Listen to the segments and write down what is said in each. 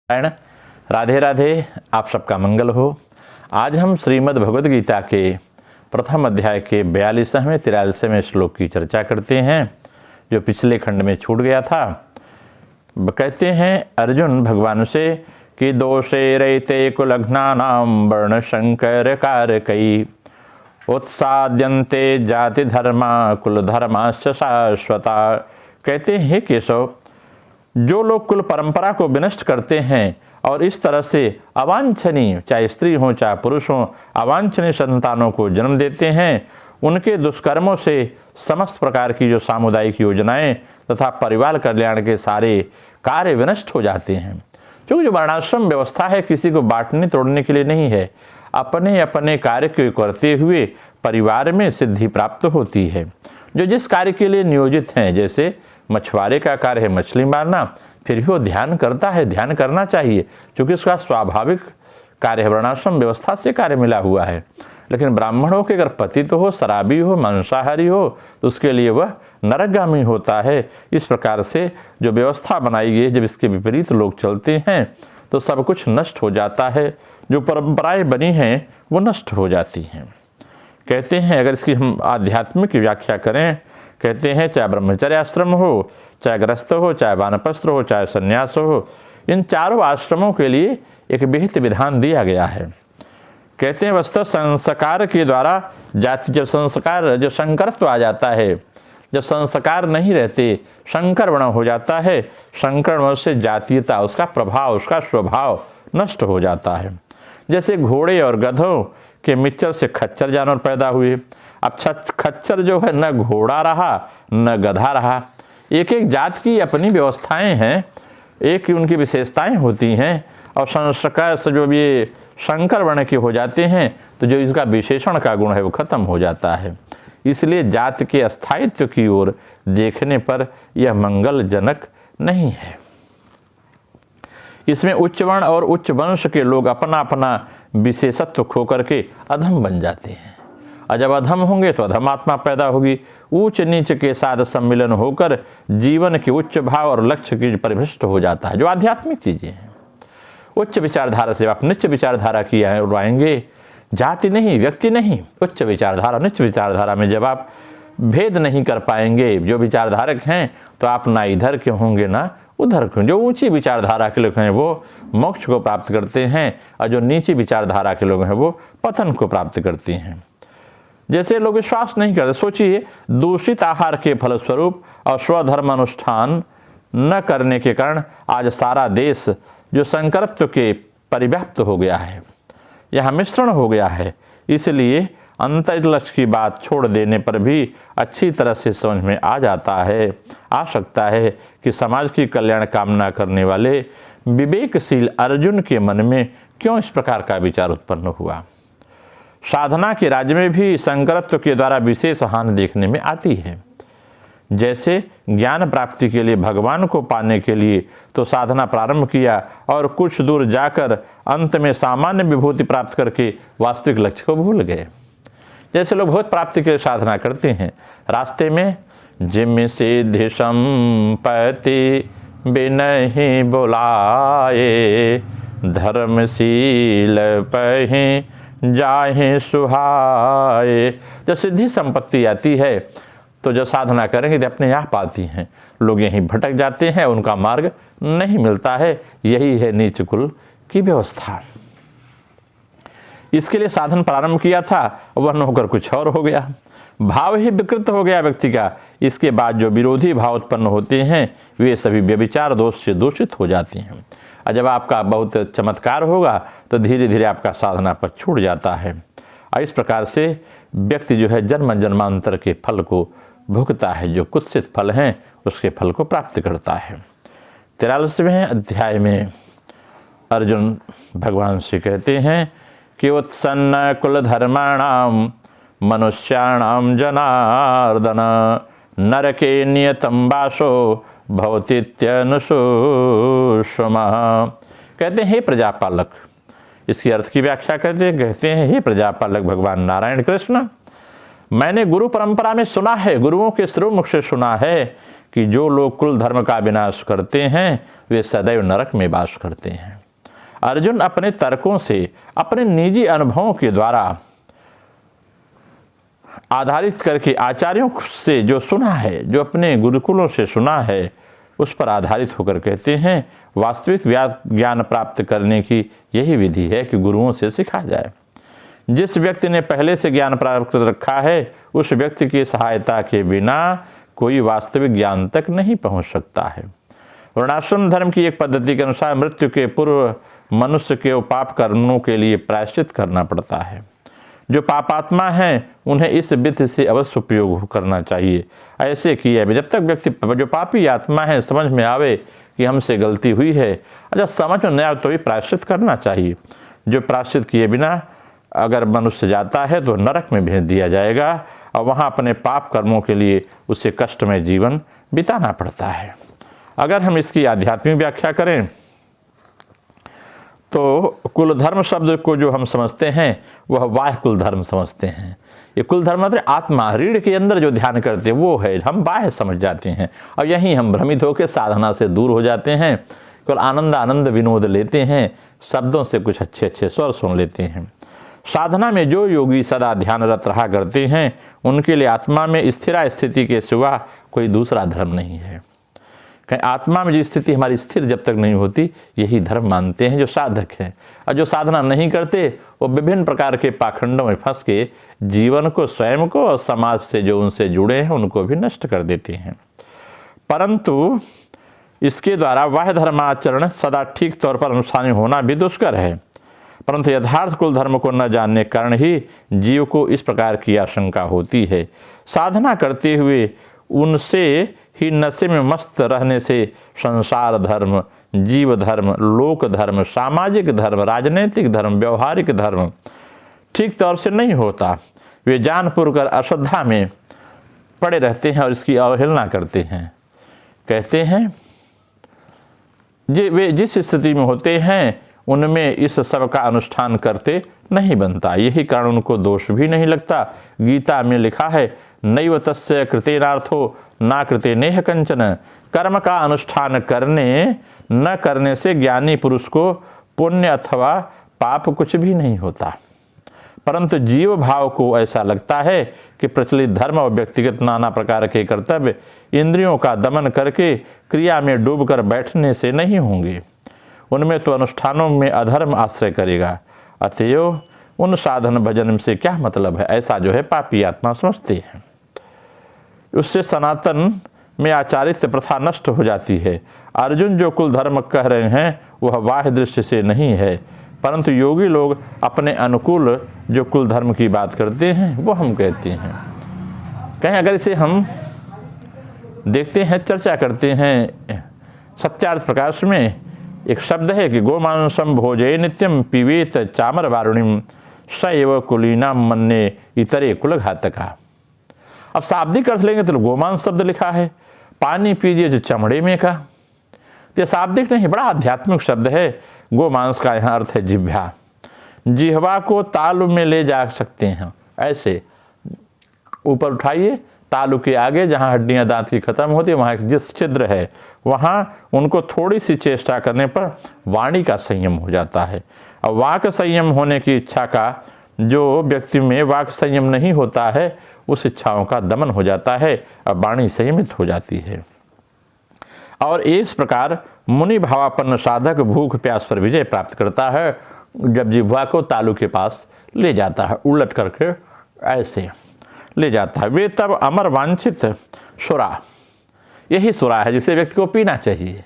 नारायण। राधे राधे, आप सबका मंगल हो। आज हम श्रीमद् भगवद गीता के प्रथम अध्याय के 42वें 43वें श्लोक की चर्चा करते हैं, जो पिछले खंड में छूट गया था। कहते हैं अर्जुन भगवान से कि दोषे रहिते कुलघ्नानां वर्ण शंकर कारकई उत्साद्यन्ते जाति धर्मा कुल धर्माश्च शाश्वता। कहते हैं केशव, जो लोग कुल परंपरा को विनष्ट करते हैं और इस तरह से अवांछनीय, चाहे स्त्री हो चाहे पुरुष हो, अवांछनीय संतानों को जन्म देते हैं, उनके दुष्कर्मों से समस्त प्रकार की जो सामुदायिक योजनाएं तथा परिवार कल्याण के सारे कार्य विनष्ट हो जाते हैं। क्योंकि जो वर्णाश्रम व्यवस्था है किसी को बांटने तोड़ने के लिए नहीं है, अपने अपने कार्य को करते हुए परिवार में सिद्धि प्राप्त होती है। जो जिस कार्य के लिए नियोजित हैं, जैसे मछुआरे का कार्य है मछली मारना, फिर भी वो ध्यान करता है, ध्यान करना चाहिए क्योंकि उसका स्वाभाविक कार्य है, वर्णाश्रम व्यवस्था से कार्य मिला हुआ है। लेकिन ब्राह्मणों के अगर पति तो हो, शराबी हो, मांसाहारी हो, तो उसके लिए वह नरकगामी होता है। इस प्रकार से जो व्यवस्था बनाई गई है, जब इसके विपरीत लोग चलते हैं तो सब कुछ नष्ट हो जाता है। जो परंपराएं बनी हैं वो नष्ट हो जाती हैं। कहते हैं अगर इसकी हम आध्यात्मिक व्याख्या करें, कहते हैं चाहे ब्रह्मचर्य आश्रम हो, चाहे गृहस्थ हो, चाहे वानप्रस्थ हो, चाहे संन्यास हो, इन चारों आश्रमों के लिए एक विहित विधान दिया गया है। कहते हैं वस्तु संस्कार के द्वारा जाति, जब संस्कार, जब संकरत्व आ जाता है, जब संस्कार नहीं रहते, संकर वर्ण हो जाता है, संकर वर्ण से जातीयता, उसका प्रभाव, उसका स्वभाव नष्ट हो जाता है। जैसे घोड़े और गधों के मिक्सचर से खच्चर जानवर पैदा हुए। अब खच्चर जो है न घोड़ा रहा न गधा रहा। एक एक जात की अपनी व्यवस्थाएं हैं, एक उनकी विशेषताएं होती हैं, और संस्कार से जो ये संकर वर्ण के हो जाते हैं तो जो इसका विशेषण का गुण है वो खत्म हो जाता है। इसलिए जात के अस्थायित्व की ओर देखने पर यह मंगलजनक नहीं है। इसमें उच्च वर्ण और उच्च वंश के लोग अपना अपना विशेषत्व खो करके अधम बन जाते हैं, और जब अधम होंगे तो अधम आत्मा पैदा होगी। ऊंच नीच के साथ सम्मिलन होकर जीवन के उच्च भाव और लक्ष्य की परिभ्रष्ट हो जाता है। जो आध्यात्मिक चीजें हैं, उच्च विचारधारा से आप निच्च विचारधारा की उड़ाएंगे, जाति नहीं, व्यक्ति नहीं, उच्च विचारधारा। निच्च विचारधारा में जब आप भेद नहीं कर पाएंगे, जो विचारधारक हैं तो आप ना इधर के होंगे ना उधर के। जो ऊंची विचारधारा के लोग हैं वो मोक्ष को प्राप्त करते हैं, और जो नीची विचारधारा के लोग हैं वो पतन को प्राप्त करते हैं। जैसे लोग विश्वास नहीं करते, सोचिए दूषित आहार के फलस्वरूप और स्वधर्म अनुष्ठान न करने के कारण आज सारा देश जो संकरत्व के परिव्याप्त हो गया है, यह मिश्रण हो गया है। इसलिए अंतर लक्ष्य की बात छोड़ देने पर भी अच्छी तरह से समझ में आ सकता है कि समाज की कल्याण कामना करने वाले विवेकशील अर्जुन के मन में क्यों इस प्रकार का विचार उत्पन्न हुआ। साधना के राज्य में भी संकरत्व के द्वारा विशेष हानि देखने में आती है। जैसे ज्ञान प्राप्ति के लिए, भगवान को पाने के लिए तो साधना प्रारंभ किया और कुछ दूर जाकर अंत में सामान्य विभूति प्राप्त करके वास्तविक लक्ष्य को भूल गए। जैसे लोग भगवत प्राप्ति के लिए साधना करते हैं, रास्ते में जिम सिद्धि संपत्ति बिनहि बुलाए धर्मशील पहि जाहे सुहाए। जब सिद्धि संपत्ति आती है तो जब साधना करेंगे तो अपने आप आती हैं। लोग यहीं भटक जाते हैं, उनका मार्ग नहीं मिलता है। यही है नीच कुल की व्यवस्था। इसके लिए साधन प्रारंभ किया था, वर्ण होकर कुछ और हो गया, भाव ही विकृत हो गया व्यक्ति का। इसके बाद जो विरोधी भाव उत्पन्न होते हैं वे सभी व्यभिचार दोष से दूषित हो जाते हैं। और जब आपका बहुत चमत्कार होगा तो धीरे धीरे आपका साधना पर छूट जाता है। और इस प्रकार से व्यक्ति जो है जन्म जन्मांतर के फल को भुगता है, जो कुत्सित फल हैं उसके फल को प्राप्त करता है। 43वें अध्याय में अर्जुन भगवान से कहते हैं कि उत्सन्न कुल धर्माणाम मनुष्याणाम जनार्दन नरके नियतम वासो भवतीत्यनुसूक्ष्मः। कहते हैं हे प्रजापालक, इसकी अर्थ की व्याख्या कहते हैं हे प्रजापालक भगवान नारायण कृष्ण, मैंने गुरु परंपरा में सुना है, गुरुओं के श्रीमुख से सुना है कि जो लोग कुल धर्म का विनाश करते हैं वे सदैव नरक में वास करते हैं। अर्जुन अपने तर्कों से, अपने निजी अनुभवों के द्वारा आधारित करके आचार्यों से जो सुना है, जो अपने गुरुकुलों से सुना है, उस पर आधारित होकर कहते हैं वास्तविक ज्ञान प्राप्त करने की यही विधि है कि गुरुओं से सीखा जाए। जिस व्यक्ति ने पहले से ज्ञान प्राप्त कर रखा है उस व्यक्ति की सहायता के बिना कोई वास्तविक ज्ञान तक नहीं पहुंच सकता है। वर्णाश्रम धर्म की एक पद्धति के अनुसार मृत्यु के पूर्व मनुष्य के पाप कर्मों के लिए प्रायश्चित करना पड़ता है। जो पापात्मा हैं उन्हें इस विधि से अवश्य उपयोग करना चाहिए। ऐसे किए जब तक व्यक्ति जो पापी आत्मा है समझ में आवे कि हमसे गलती हुई है, अच्छा समझ में नहीं आए तो भी प्रायश्चित करना चाहिए। जो प्रायश्चित किए बिना अगर मनुष्य जाता है तो नरक में भेज दिया जाएगा और वहाँ अपने पाप कर्मों के लिए उसे कष्टमय जीवन बिताना पड़ता है। अगर हम इसकी आध्यात्मिक व्याख्या करें तो कुल धर्म शब्द को जो हम समझते हैं वह बाह्य कुल धर्म समझते हैं। ये कुल धर्म मतलब आत्मा, रीढ़ के अंदर जो ध्यान करते हैं वो है, हम बाह्य समझ जाते हैं और यहीं हम भ्रमित होकर साधना से दूर हो जाते हैं। केवल आनंद विनोद लेते हैं, शब्दों से कुछ अच्छे अच्छे स्वर सुन लेते हैं। साधना में जो योगी सदा ध्यानरत रहा करते हैं उनके लिए आत्मा में स्थिर स्थिति के सिवा कोई दूसरा धर्म नहीं है। कहीं आत्मा में जो स्थिति हमारी स्थिर जब तक नहीं होती यही धर्म मानते हैं जो साधक हैं। और जो साधना नहीं करते वो विभिन्न प्रकार के पाखंडों में फंस के जीवन को, स्वयं को और समाज से जो उनसे जुड़े हैं उनको भी नष्ट कर देते हैं। परंतु इसके द्वारा वह धर्माचरण सदा ठीक तौर पर अनुष्ठान होना भी दुष्कर है। परंतु यथार्थ कुल धर्म को न जानने के कारण ही जीव को इस प्रकार की आशंका होती है। साधना करते हुए उनसे ही नशे में मस्त रहने से संसार धर्म, जीव धर्म, लोक धर्म, सामाजिक धर्म, राजनीतिक धर्म, व्यवहारिक धर्म ठीक तौर से नहीं होता। वे जानपूर्वक अश्रद्धा में पड़े रहते हैं और इसकी अवहेलना करते हैं। कहते हैं वे जिस स्थिति में होते हैं उनमें इस सब का अनुष्ठान करते नहीं बनता, यही कारण उनको दोष भी नहीं लगता। गीता में लिखा है नैव तस्य कृतेनार्थो ना कृते नेह कंचन। कर्म का अनुष्ठान करने न करने से ज्ञानी पुरुष को पुण्य अथवा पाप कुछ भी नहीं होता। परंतु जीव भाव को ऐसा लगता है कि प्रचलित धर्म और व्यक्तिगत नाना प्रकार के कर्तव्य इंद्रियों का दमन करके क्रिया में डूबकर बैठने से नहीं होंगे। उनमें तो अनुष्ठानों में अधर्म आश्रय करेगा। अतएव उन साधन भजन से क्या मतलब है, ऐसा जो है पापी आत्मा समझते हैं। उससे सनातन में आचारित प्रथा नष्ट हो जाती है। अर्जुन जो कुल धर्म कह रहे हैं वह बाह्य दृष्टि से नहीं है, परंतु योगी लोग अपने अनुकूल जो कुल धर्म की बात करते हैं वो हम कहते हैं। कहीं अगर इसे हम देखते हैं, चर्चा करते हैं, सत्यार्थ प्रकाश में एक शब्द है कि गोमांसम भोजे नित्यम पीवेत चामर वारुणिम स एव कुलीनाम मन्ने इतरे कुलघातका। अब शाब्दिक अर्थ लेंगे तो गोमांस शब्द लिखा है, पानी पीजिए जो चमड़े में का। तो शाब्दिक नहीं, बड़ा आध्यात्मिक शब्द है। गोमांस का यहाँ अर्थ है जिह्वा। जिह्वा को तालु में ले जा सकते हैं, ऐसे ऊपर उठाइए, तालु के आगे जहाँ हड्डियाँ दांत की खत्म होती है वहाँ एक जिस छिद्र है वहाँ उनको थोड़ी सी चेष्टा करने पर वाणी का संयम हो जाता है। और वाक संयम होने की इच्छा का जो व्यक्ति में वाक संयम नहीं होता है उस इच्छाओं का दमन हो जाता है और वाणी संयमित हो जाती है। और इस प्रकार मुनि भावापन्न साधक भूख प्यास पर विजय प्राप्त करता है जब जिह्वा को तालु के पास ले जाता है, उलट करके ऐसे ले जाता है। वे तब अमर वांछित सुरा, यही सुरा है जिसे व्यक्ति को पीना चाहिए।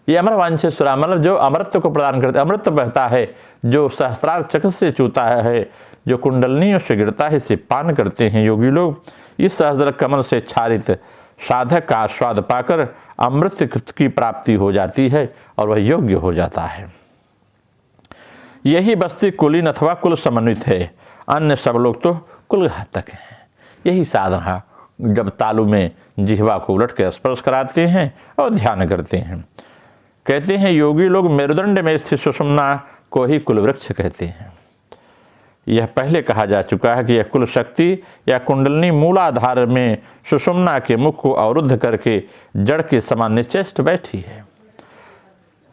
ये अमर वांछित सुरा मतलब जो अमृत को प्रदान करता है, अमृत बहता है, जो सहस्त्रार चक्र से चूता है, जो कुंडलनियों से गिरता है, इसे पान करते हैं योगी लोग। इस सहस्र कमल से क्षारित साधक का आस्वाद पाकर अमृत की प्राप्ति हो जाती है और वह योग्य हो जाता है। यही बस्ती कुलीन अथवा कुल समन्वित है, अन्य सब लोग तो कुलघातक हैं। यही साधना जब तालु में जिह्वा को उलट के स्पर्श कराते हैं और ध्यान करते हैं। कहते हैं योगी लोग मेरुदंड में स्थित सुषुम्ना को ही कुलवृक्ष कहते हैं। यह पहले कहा जा चुका है कि यह कुल शक्ति या कुंडलिनी मूलाधार में सुषुम्ना के मुख को अवरुद्ध करके जड़ के समान निश्चेष्ट बैठी है।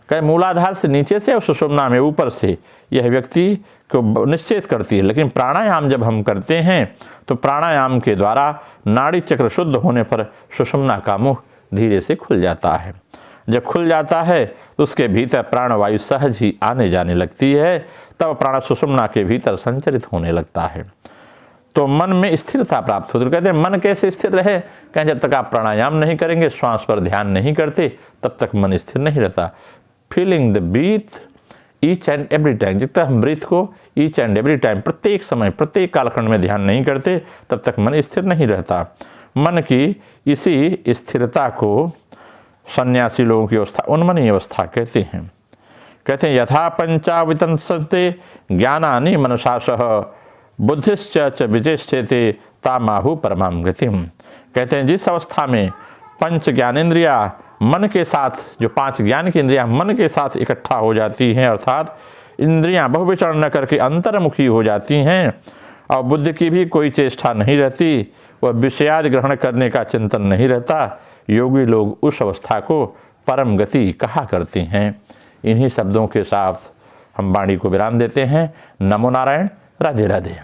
कहे मूलाधार से नीचे से और सुषुम्ना में ऊपर से यह व्यक्ति को निश्चेष करती है। लेकिन प्राणायाम जब हम करते हैं तो प्राणायाम के द्वारा नाड़ी चक्र शुद्ध होने पर सुषुम्ना का मुख धीरे से खुल जाता है। जब खुल जाता है तो उसके भीतर प्राणवायु सहज ही आने जाने लगती है, तब प्राण सुषुम्ना के भीतर संचरित होने लगता है, तो मन में स्थिरता प्राप्त होती है। कहते हैं मन कैसे स्थिर रहे? कहें जब तक आप प्राणायाम नहीं करेंगे, श्वास पर ध्यान नहीं करते, तब तक मन स्थिर नहीं रहता। Feeling the breath each and every time, जब तक हम ब्रीथ को ईच एंड एवरी टाइम प्रत्येक समय प्रत्येक कालखंड में ध्यान नहीं करते, तब तक मन स्थिर नहीं रहता। मन की इसी स्थिरता को सन्यासी लोगों की अवस्था उन्मनी अवस्था कहते हैं। कहते हैं यथा पंचावितंसते ज्ञानानि मनसासह बुद्धिश्च च विचेष्टेते तामाहु परमां गतिम। कहते हैं जिस अवस्था में पंच ज्ञानेन्द्रिया मन के साथ, जो 5 ज्ञान की इंद्रियां मन के साथ इकट्ठा हो जाती हैं, अर्थात इंद्रियां बहुविचरण न करके अंतर्मुखी हो जाती हैं और बुद्धि की भी कोई चेष्टा नहीं रहती, वह विषयादि ग्रहण करने का चिंतन नहीं रहता, योगी लोग उस अवस्था को परम गति कहा करते हैं। इन्हीं शब्दों के साथ हम वाणी को विराम देते हैं। नमो नारायण। राधे राधे।